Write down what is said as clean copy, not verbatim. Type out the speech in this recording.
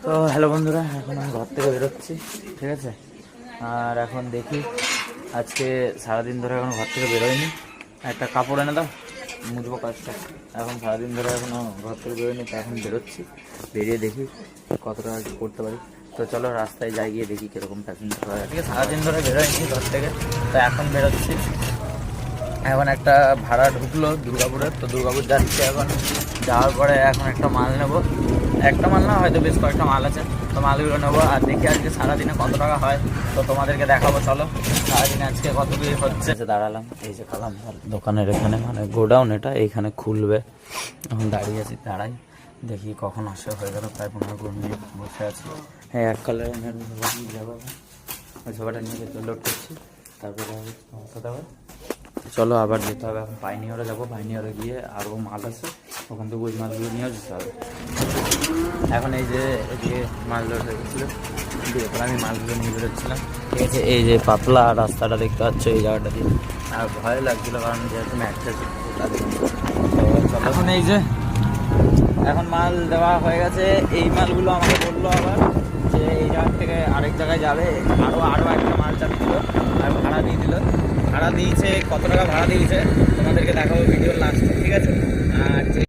তো হ্যালো বন্ধুরা, এখন আমি ঘর থেকে বেরোচ্ছি, ঠিক আছে। আর এখন দেখি, আজকে সারাদিন ধরে এখন ঘর থেকে বেরোয়নি। একটা কাপড় এনে দাও, মুছবো কাজটা। এখন সারাদিন ধরে এখনও ঘর থেকে বেরোয়নি, তো এখন বেরোচ্ছি। বেরিয়ে দেখি কতটা কি করতে পারি। তো চলো রাস্তায় যাই, গিয়ে দেখি কীরকম প্যাসেঞ্জার হয়। ঠিক আছে, সারাদিন ধরে বেরোয়নি ঘর থেকে, তো এখন বেরোচ্ছি। এখন একটা ভাড়া ঢুকলো দুর্গাপুরের, তো দুর্গাপুর যাচ্ছি। এখন যাওয়ার পরে এখন একটা মাল নেব। একটা মাল না, হয়তো বেশ কয়েকটা মাল আছে, তো মালগুলো নেবো। আর দেখি আজকে সারাদিনে কত টাকা হয়, তো তোমাদেরকে দেখাবো। চলো সারাদিনে আজকে কত কি হচ্ছে। দাঁড়ালাম এই যে কালাম দোকানের এখানে, মানে গোডাউন এটা, এইখানে খুলবে। এখন দাঁড়িয়ে আছি, দাঁড়াই দেখি কখন আসে। হয়ে গেল প্রায় 15-20 মিনিট বসে আছি। হ্যাঁ, এক কালারের যাবো, ওই সবাটা নিয়ে লোড করছি, তারপরে কথা হবে। চলো আবার যেতে হবে। এখন পাইনিয়ারে যাবো, পাইনিয়ারে গিয়ে আরও মাল আছে, ওখান থেকে ওই মালগুলো নিয়েও যেতে হবে। এখন এই যে এদিকে মাল লোড হয়ে গেছিলো, দিয়ে আমি মালগুলো নিয়ে বেরোচ্ছিলাম, ঠিক আছে। এই যে পাতলা রাস্তাটা দেখতে পাচ্ছ, এই জায়গাটা দিয়ে। আর ভয় লাগছিলো, কারণ যেহেতু ম্যাচটা এখন এই যে এখন মাল দেওয়া হয়ে গেছে। এই মালগুলো আমাকে বললো আবার যে এই জায়গা থেকে আরেক জায়গায় যাবে, আরও একটা মাল চাপিয়েছিল আর ভাড়া দিয়ে দিল। ভাড়া দিয়েছে, কত টাকা ভাড়া দিয়েছে তোমাদেরকে দেখাবো ভিডিওর লাস্টে, ঠিক আছে। আর